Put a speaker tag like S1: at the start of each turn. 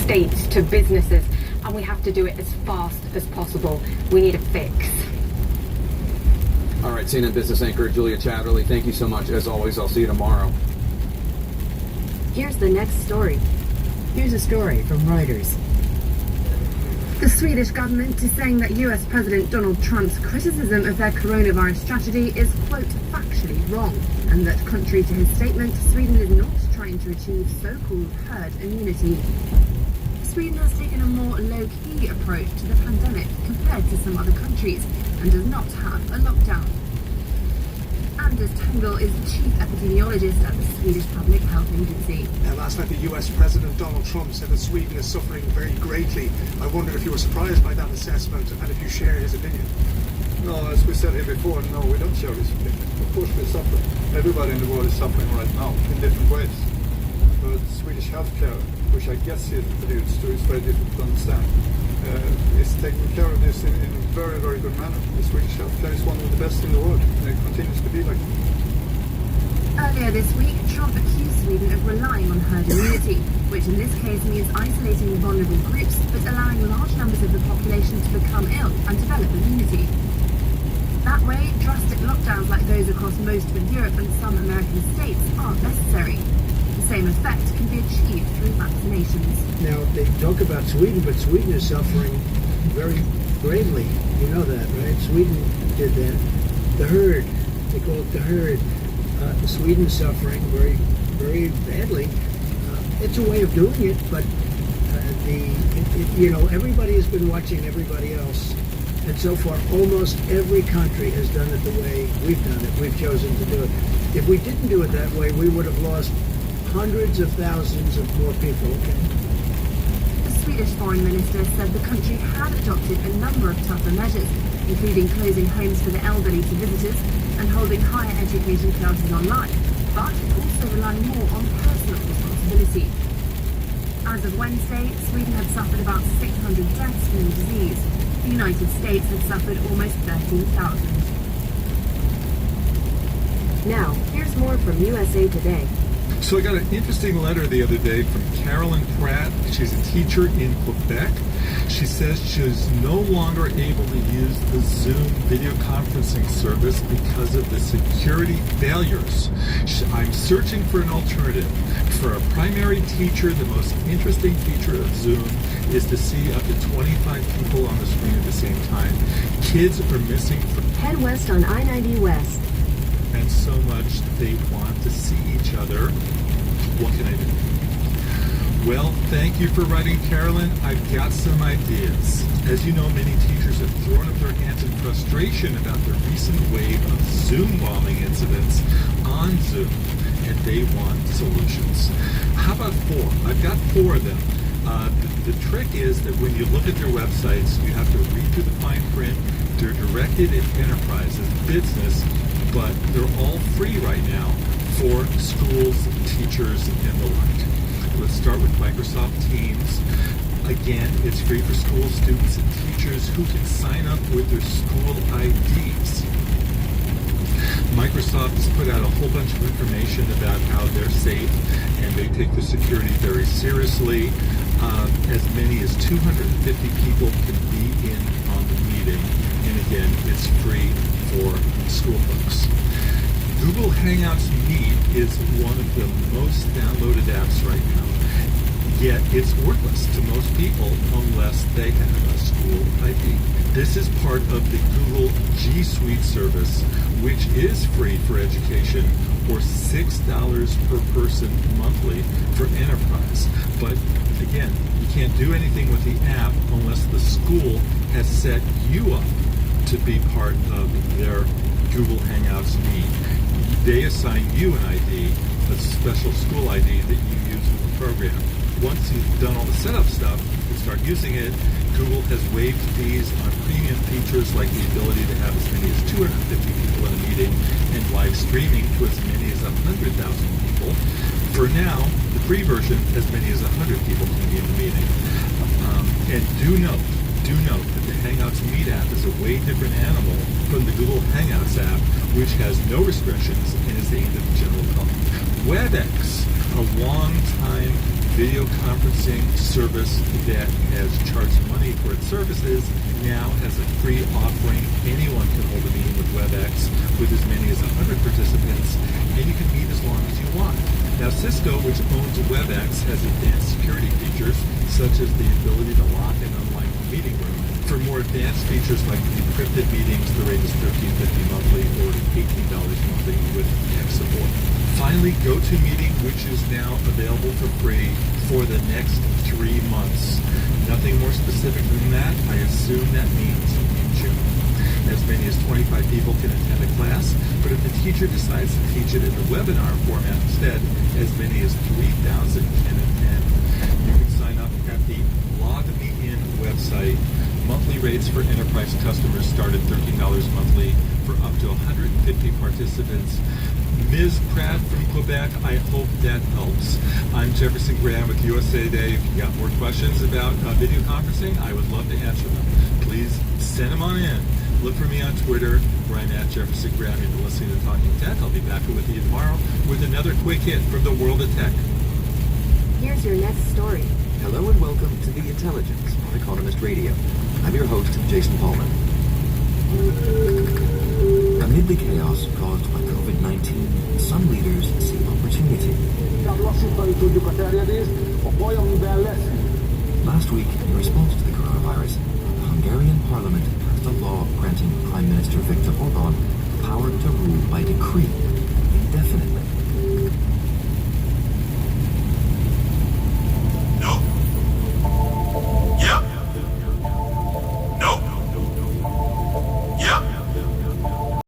S1: states to businesses, and we have to do it as fast as possible. We need a fix.
S2: All right, CNN business anchor Julia Chatterley, thank you so much. As always, I'll see you tomorrow.
S3: Here's the next story. Here's a story from Reuters.
S4: The Swedish government is saying that US President Donald Trump's criticism of their coronavirus strategy is, quote, factually wrong, and that contrary to his statement, Sweden is not trying to achieve so-called herd immunity. Sweden has taken a more low-key approach to the pandemic compared to some other countries and does not have a lockdown. Anders Tengel is the chief epidemiologist at the Swedish Public Health Agency.
S5: Last night, the US President Donald Trump said that Sweden is suffering very greatly. I wondered if you were surprised by that assessment and if you share his opinion.
S6: No, as we said here before, no, we don't share his opinion. Of course, we suffer. Everybody in the world is suffering right now in different ways. But Swedish healthcare, which I guess it alludes to, is very difficult to understand, is taking care of this in a very, very good manner. The Swedish healthcare is one of the best in the world, and it continues to be like that.
S4: Earlier this week, Trump accused Sweden of relying on herd immunity, which in this case means isolating vulnerable groups but allowing large numbers of the population to become ill and develop immunity. That way, drastic lockdowns like those across most of Europe and some American states aren't necessary. The same effect can be achieved through vaccinations.
S7: Now, they talk about Sweden, but Sweden is suffering very gravely. You know that, right? Sweden did that. The herd, they call it the herd. Sweden's suffering very, very badly. It's a way of doing it, but everybody has been watching everybody else. And so far, almost every country has done it the way we've done it. We've chosen to do it. If we didn't do it that way, we would have lost hundreds of thousands of more people.
S4: The Swedish foreign minister said the country had adopted a number of tougher measures, including closing homes for the elderly to visitors and holding higher education classes online, but also relying more on personal responsibility. As of Wednesday, Sweden had suffered about 600 deaths from the disease. The United States had suffered almost 13,000.
S3: Now, here's more from USA Today.
S8: So I got an interesting letter the other day from Carolyn Pratt. She's a teacher in Quebec. She says she's no longer able to use the Zoom video conferencing service because of the security failures. I'm searching for an alternative. For a primary teacher, the most interesting feature of Zoom is to see up to 25 people on the screen at the same time. Kids are missing from
S3: Head west on I-90 West.
S8: And so much they want to see each other. What can I do? Well, thank you for writing, Carolyn. I've got some ideas. As you know, many teachers have thrown up their hands in frustration about the recent wave of Zoom bombing incidents on Zoom, and they want solutions. How about four? I've got four of them. The trick is that when you look at their websites, you have to read through the fine print. They're directed at enterprises, business, but they're all free right now for schools, teachers, and the like. Let's start with Microsoft Teams. Again, it's free for school students and teachers who can sign up with their school IDs. Microsoft has put out a whole bunch of information about how they're safe and they take the security very seriously. As many as 250 people can be in on the meeting. And again, it's free for school folks. Google Hangouts Meet is one of the most downloaded apps right now. Yet it's worthless to most people unless they have a school ID. This is part of the Google G Suite service, which is free for education or $6 per person monthly for enterprise. But again, you can't do anything with the app unless the school has set you up to be part of their Google Hangouts Meet. They assign you an ID, a special school ID that you use with the program. Once you've done all the setup stuff and start using it, Google has waived fees on premium features like the ability to have as many as 250 people in a meeting and live streaming to as many as 100,000 people. For now, the free version, as many as 100 people can be in the meeting. And do note that the Hangouts Meet app is a way different animal from the Google Hangouts app, which has no restrictions and is aimed at the general public. WebEx, a long-time video conferencing service that has charged money for its services now has a free offering. Anyone can hold a meeting with WebEx with as many as 100 participants, and you can meet as long as you want. Now, Cisco, which owns WebEx, has advanced security features such as the ability to lock and unlock the meeting room. For more advanced features like encrypted meetings, the rate is $13.50 monthly or $18 monthly with tech support. Finally, GoToMeeting, which is now available for free for the next 3 months. Nothing more specific than that. I assume that means in June. As many as 25 people can attend a class, but if the teacher decides to teach it in the webinar format instead, as many as 3,000 can attend. You can sign up at the LogMeIn website. Monthly rates for enterprise customers start at $13 monthly for up to 150 participants. Ms. Pratt from Quebec, I hope that helps. I'm Jefferson Graham with USA Today. If you got more questions about video conferencing, I would love to answer them. Please send them on in. Look for me on Twitter, where I'm at Jefferson Graham. You've been listening to Talking Tech. I'll be back with you tomorrow with another quick hit from the world of tech.
S3: Here's your next story.
S9: Hello and welcome to The Intelligence on Economist Radio. I'm your host, Jason Palmer. Amid the chaos caused by COVID-19, some leaders see opportunity. Last week, in response to the coronavirus, the Hungarian parliament passed a law granting Prime Minister Viktor Orbán the power to rule by decree